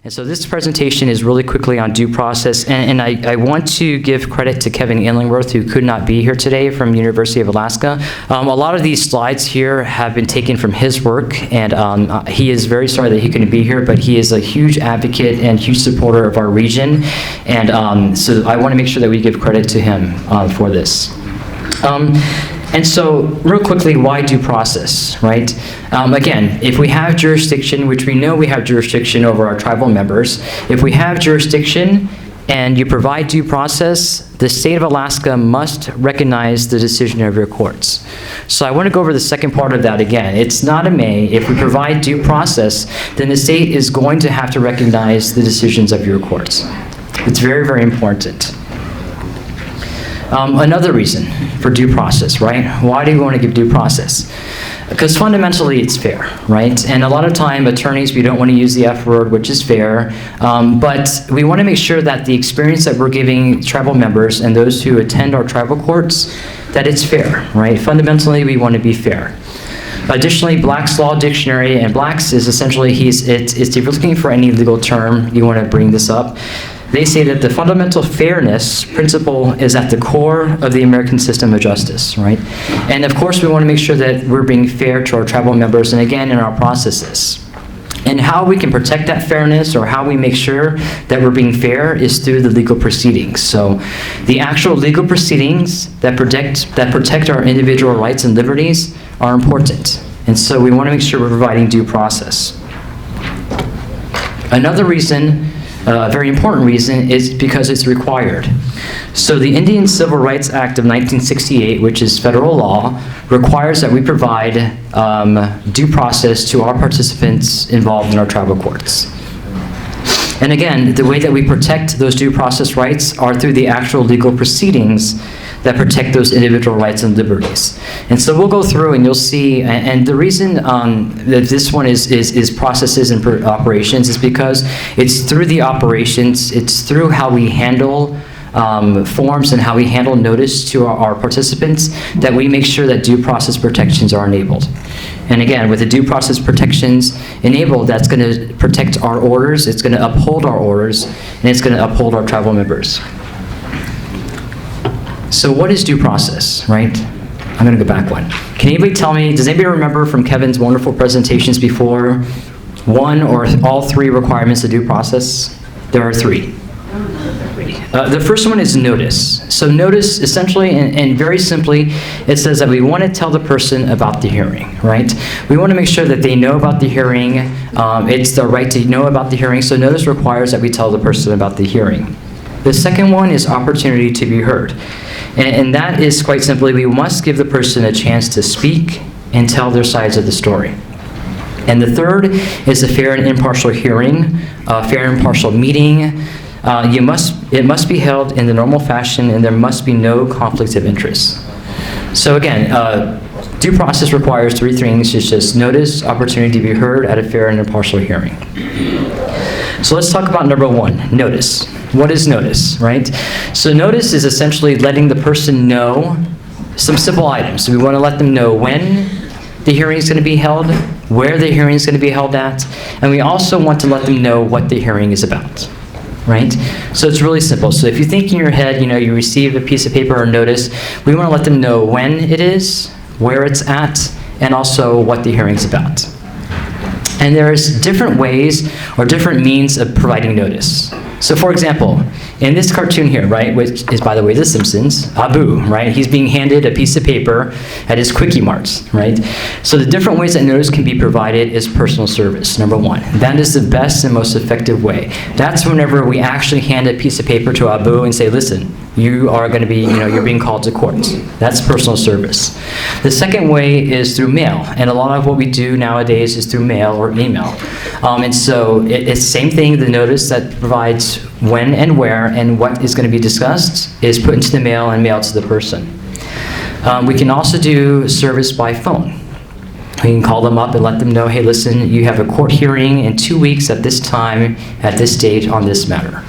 And so this presentation is really quickly on due process, and I want to give credit to Kevin Illingworth, who could not be here today from University of Alaska. A lot of these slides here have been taken from his work, and he is very sorry that he couldn't be here, but he is a huge advocate and huge supporter of our region, and so I want to make sure that we give credit to him for this. And so, real quickly, why due process, right? Again, if we have jurisdiction, which we know we have jurisdiction over our tribal members, if we have jurisdiction and you provide due process, the state of Alaska must recognize the decision of your courts. So I want to go over the second part of that again. It's not a may. If we provide due process, then the state is going to have to recognize the decisions of your courts. It's very, very important. Another reason for due process, right? Why do we want to give due process? Because fundamentally it's fair, right? And a lot of time attorneys, we don't want to use the F word, which is fair, but we want to make sure that the experience that we're giving tribal members and those who attend our tribal courts, that it's fair, right? Fundamentally, we want to be fair. Additionally, Black's Law Dictionary, and Black's is essentially, if you're looking for any legal term, you want to bring this up. They say that the fundamental fairness principle is at the core of the American system of justice, right? And of course, we want to make sure that we're being fair to our tribal members and again, in our processes. And how we can protect that fairness, or how we make sure that we're being fair, is through the legal proceedings. So the actual legal proceedings that protect our individual rights and liberties are important. And so we want to make sure we're providing due process. Another reason, a very important reason, is because it's required. So the Indian Civil Rights Act of 1968, which is federal law, requires that we provide due process to our participants involved in our tribal courts. And again, the way that we protect those due process rights are through the actual legal proceedings that protect those individual rights and liberties. And so we'll go through and you'll see, and the reason that this one is processes and operations is because it's through the operations, it's through how we handle forms and how we handle notice to our participants that we make sure that due process protections are enabled. And again, with the due process protections enabled, that's going to protect our orders, it's going to uphold our orders, and it's going to uphold our tribal members. So what is due process, right? I'm going to go back one. Can anybody tell me, does anybody remember from Kevin's wonderful presentations before, one or all three requirements of due process? There are three. The first one is notice. So notice, essentially, and very simply, it says that we want to tell the person about the hearing, right? We want to make sure that they know about the hearing. It's their right to know about the hearing, so notice requires that we tell the person about the hearing. The second one is opportunity to be heard. And that is quite simply, we must give the person a chance to speak and tell their sides of the story. And the third is a fair and impartial hearing, a fair and impartial meeting. It must be held in the normal fashion, and there must be no conflict of interest. So again, due process requires three things. It's just notice, opportunity to be heard at a fair and impartial hearing. So let's talk about number one, notice. What is notice, right? So notice is essentially letting the person know some simple items. So we want to let them know when the hearing is going to be held, where the hearing is going to be held at, and we also want to let them know what the hearing is about, right? So it's really simple. So if you think in your head, you receive a piece of paper or notice, we want to let them know when it is, where it's at, and also what the hearing is about. And there's different ways or different means of providing notice. So for example, in this cartoon here, right, which is, by the way, The Simpsons, Abu, right, he's being handed a piece of paper at his Quickie Marts, right? So the different ways that notice can be provided is personal service, number one. That is the best and most effective way. That's whenever we actually hand a piece of paper to Abu and say, listen, you are going to be, you're being called to court. That's personal service. The second way is through mail, and a lot of what we do nowadays is through mail or email. And so it's the same thing, the notice that provides when and where and what is going to be discussed is put into the mail and mailed to the person. We can also do service by phone. We can call them up and let them know, hey, listen, you have a court hearing in 2 weeks at this time, at this date, on this matter.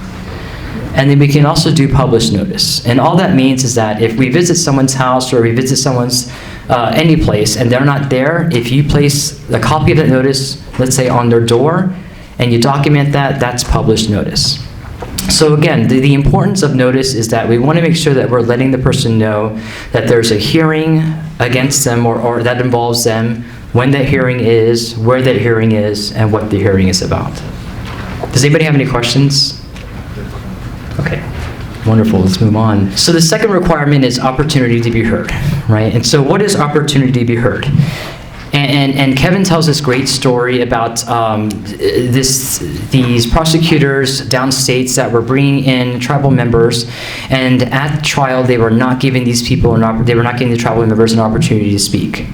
And then we can also do published notice. And all that means is that if we visit someone's house or we visit someone's any place and they're not there, if you place a copy of that notice, let's say on their door, and you document that, that's published notice. So again, the importance of notice is that we want to make sure that we're letting the person know that there's a hearing against them or that involves them, when that hearing is, where that hearing is, and what the hearing is about. Does anybody have any questions? Okay, wonderful, let's move on. So the second requirement is opportunity to be heard, right? And so what is opportunity to be heard? And Kevin tells this great story about these prosecutors downstates that were bringing in tribal members, and at trial they were not giving these people they were not giving the tribal members an opportunity to speak.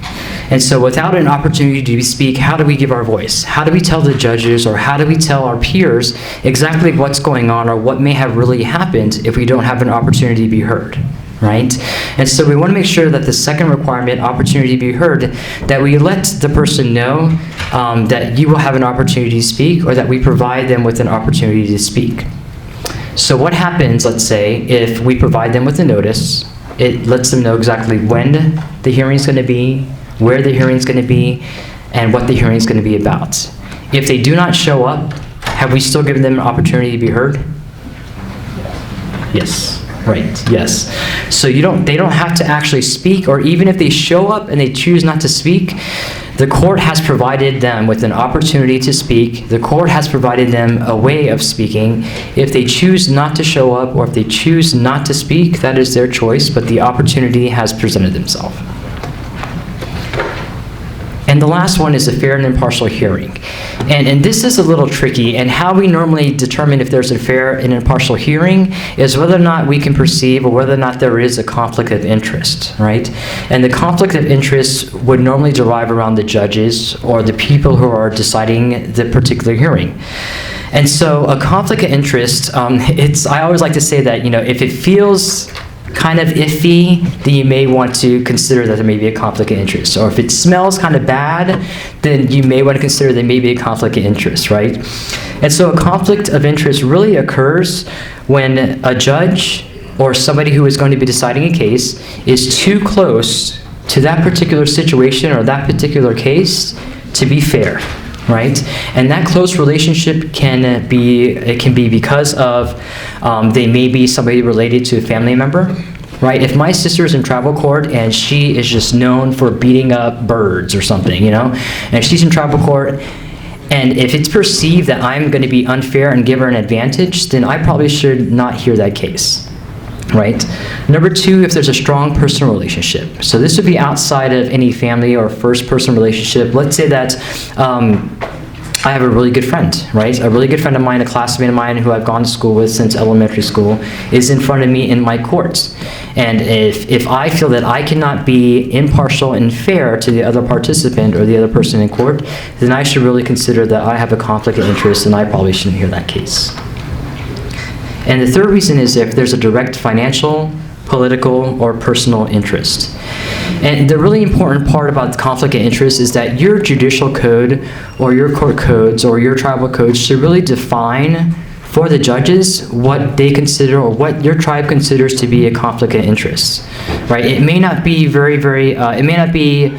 And so without an opportunity to speak, how do we give our voice? How do we tell the judges, or how do we tell our peers exactly what's going on or what may have really happened if we don't have an opportunity to be heard? Right? And so we want to make sure that the second requirement, opportunity to be heard, that we let the person know that you will have an opportunity to speak, or that we provide them with an opportunity to speak. So what happens, let's say, if we provide them with a notice, it lets them know exactly when the hearing is going to be, where the hearing is going to be, and what the hearing is going to be about. If they do not show up, have we still given them an opportunity to be heard? Yes. Right, yes. So they don't have to actually speak, or even if they show up and they choose not to speak, the court has provided them with an opportunity to speak. The court has provided them a way of speaking. If they choose not to show up, or if they choose not to speak, that is their choice, but the opportunity has presented themselves. And the last one is a fair and impartial hearing. And this is a little tricky, and how we normally determine if there's a fair and impartial hearing is whether or not we can perceive, or whether or not there is a conflict of interest, right? And the conflict of interest would normally derive around the judges or the people who are deciding the particular hearing. And so a conflict of interest, I always like to say that, if it feels kind of iffy, then you may want to consider that there may be a conflict of interest. Or if it smells kind of bad, then you may want to consider there may be a conflict of interest, right? And so a conflict of interest really occurs when a judge or somebody who is going to be deciding a case is too close to that particular situation or that particular case to be fair, right? And that close relationship can be because of they may be somebody related to a family member, right? If my sister is in tribal court and she is just known for beating up birds or something, and she's in tribal court, and if it's perceived that I'm going to be unfair and give her an advantage, then I probably should not hear that case. Right? Number two, if there's a strong personal relationship. So this would be outside of any family or first-person relationship. Let's say that I have a really good friend, right? A really good friend of mine, a classmate of mine who I've gone to school with since elementary school, is in front of me in my court. And if I feel that I cannot be impartial and fair to the other participant or the other person in court, then I should really consider that I have a conflict of interest and I probably shouldn't hear that case. And the third reason is if there's a direct financial, political, or personal interest. And the really important part about the conflict of interest is that your judicial code or your court codes or your tribal codes should really define for the judges what they consider or what your tribe considers to be a conflict of interest, right? It may not be it may not be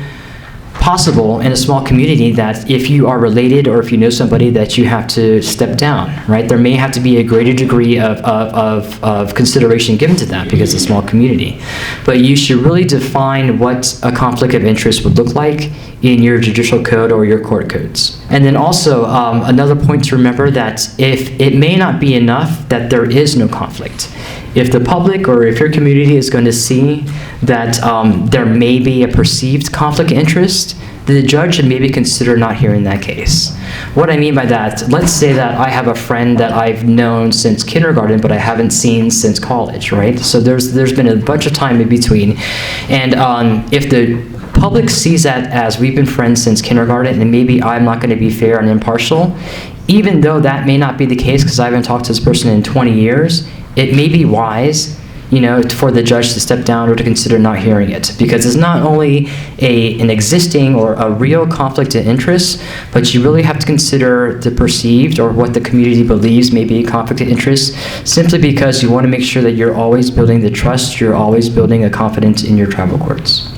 possible in a small community that if you are related or if you know somebody that you have to step down, right? There may have to be a greater degree of consideration given to that because it's a small community. But you should really define what a conflict of interest would look like in your judicial code or your court codes. And then also another point to remember that if it may not be enough that there is no conflict. If the public or if your community is going to see that there may be a perceived conflict of interest, the judge should maybe consider not hearing that case. What I mean by that, let's say that I have a friend that I've known since kindergarten, but I haven't seen since college, right? So there's been a bunch of time in between. And if the public sees that as we've been friends since kindergarten and maybe I'm not going to be fair and impartial, even though that may not be the case because I haven't talked to this person in 20 years, it may be wise, for the judge to step down or to consider not hearing it, because it's not only an existing or a real conflict of interest, but you really have to consider the perceived or what the community believes may be a conflict of interest, simply because you want to make sure that you're always building the trust, you're always building a confidence in your tribal courts.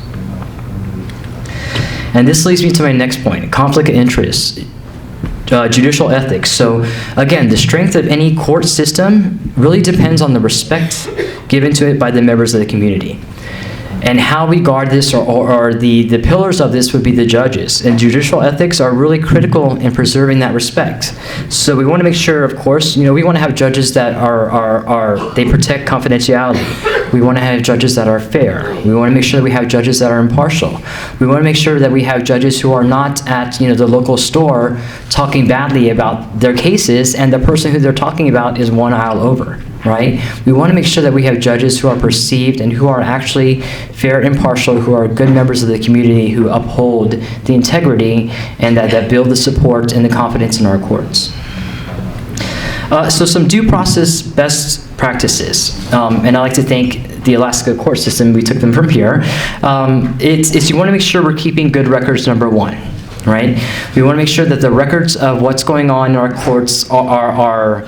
And this leads me to my next point, conflict of interest judicial ethics. So again, the strength of any court system really depends on the respect given to it by the members of the community. And how we guard this, or the pillars of this, would be the judges. And judicial ethics are really critical in preserving that respect. So we want to make sure, of course, we want to have judges that they protect confidentiality. We want to have judges that are fair. We want to make sure that we have judges that are impartial. We want to make sure that we have judges who are not at the local store talking badly about their cases, and the person who they're talking about is one aisle over. Right? We want to make sure that we have judges who are perceived and who are actually fair, impartial, who are good members of the community, who uphold the integrity and that build the support and the confidence in our courts. So some due process best practices, and I like to thank the Alaska court system. We took them from here. It's you want to make sure we're keeping good records, number one. Right? We want to make sure that the records of what's going on in our courts are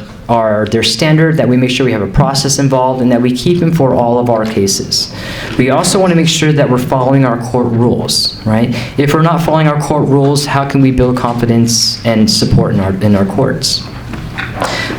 their standard, that we make sure we have a process involved, and that we keep them for all of our cases. We also want to make sure that we're following our court rules, right? If we're not following our court rules, how can we build confidence and support in our courts?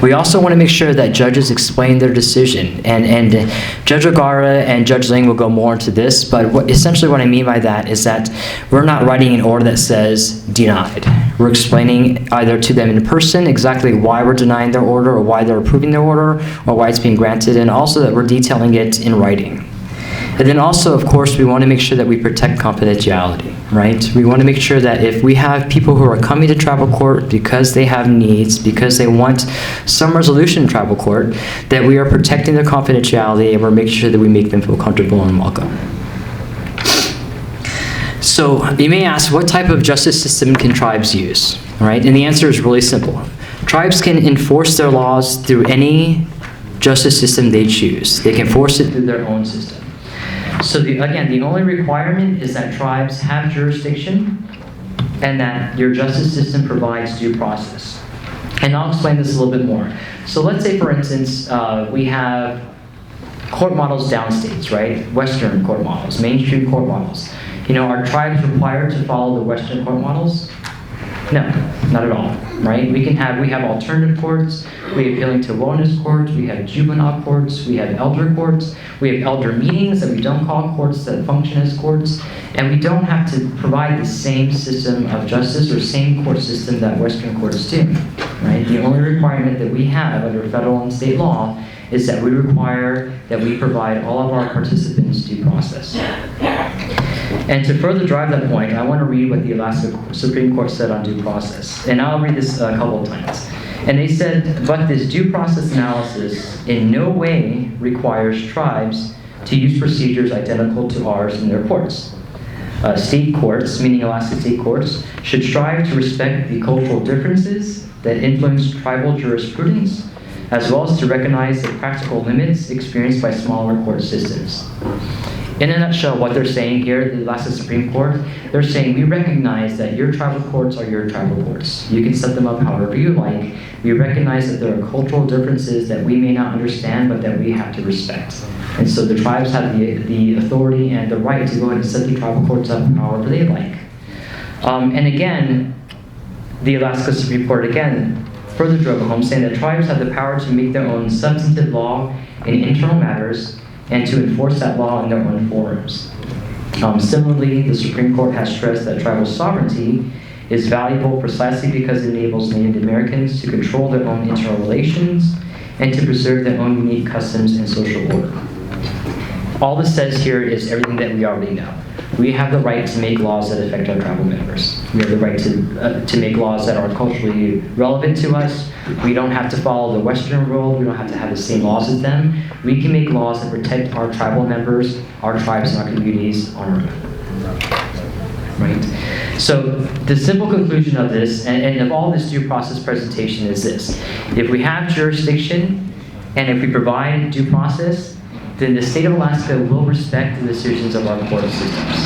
We also want to make sure that judges explain their decision, and Judge O'Gara and Judge Ling will go more into this, but essentially what I mean by that is that we're not writing an order that says denied. We're explaining either to them in person exactly why we're denying their order, or why they're approving their order, or why it's being granted, and also that we're detailing it in writing. And then also, of course, we want to make sure that we protect confidentiality, right? We want to make sure that if we have people who are coming to tribal court because they have needs, because they want some resolution in tribal court, that we are protecting their confidentiality, and we're making sure that we make them feel comfortable and welcome. So you may ask, what type of justice system can tribes use, right? And the answer is really simple. Tribes can enforce their laws through any justice system they choose. They can force it through their own system. So again, the only requirement is that tribes have jurisdiction and that your justice system provides due process. And I'll explain this a little bit more. So let's say, for instance, we have court models downstates, right? Western court models, mainstream court models. Are tribes required to follow the Western court models? No, not at all, right? We have alternative courts, we have appealing to wellness courts, we have juvenile courts, we have elder courts, we have elder meetings that we don't call courts that function as courts, and we don't have to provide the same system of justice or same court system that Western courts do, right? The only requirement that we have under federal and state law is that we require that we provide all of our participants due process. And to further drive that point, I want to read what the Alaska Supreme Court said on due process. And I'll read this a couple of times. And they said, but this due process analysis in no way requires tribes to use procedures identical to ours in their courts. State courts, meaning Alaska state courts, should strive to respect the cultural differences that influence tribal jurisprudence, as well as to recognize the practical limits experienced by smaller court systems. In a nutshell, what they're saying here, the Alaska Supreme Court, they're saying we recognize that your tribal courts are your tribal courts. You can set them up however you like. We recognize that there are cultural differences that we may not understand, but that we have to respect. And so the tribes have the authority and the right to go ahead and set the tribal courts up however they like. And again, the Alaska Supreme Court again further drove home, saying that tribes have the power to make their own substantive law in internal matters and to enforce that law in their own forums. Similarly, the Supreme Court has stressed that tribal sovereignty is valuable precisely because it enables Native Americans to control their own internal relations and to preserve their own unique customs and social order. All this says here is everything that we already know. We have the right to make laws that affect our tribal members. We have the right to make laws that are culturally relevant to us. We don't have to follow the Western world. We don't have to have the same laws as them. We can make laws that protect our tribal members, our tribes, and our communities on our own. Right? So the simple conclusion of this, and of all this due process presentation, is this. If we have jurisdiction, and if we provide due process, then the state of Alaska will respect the decisions of our court systems.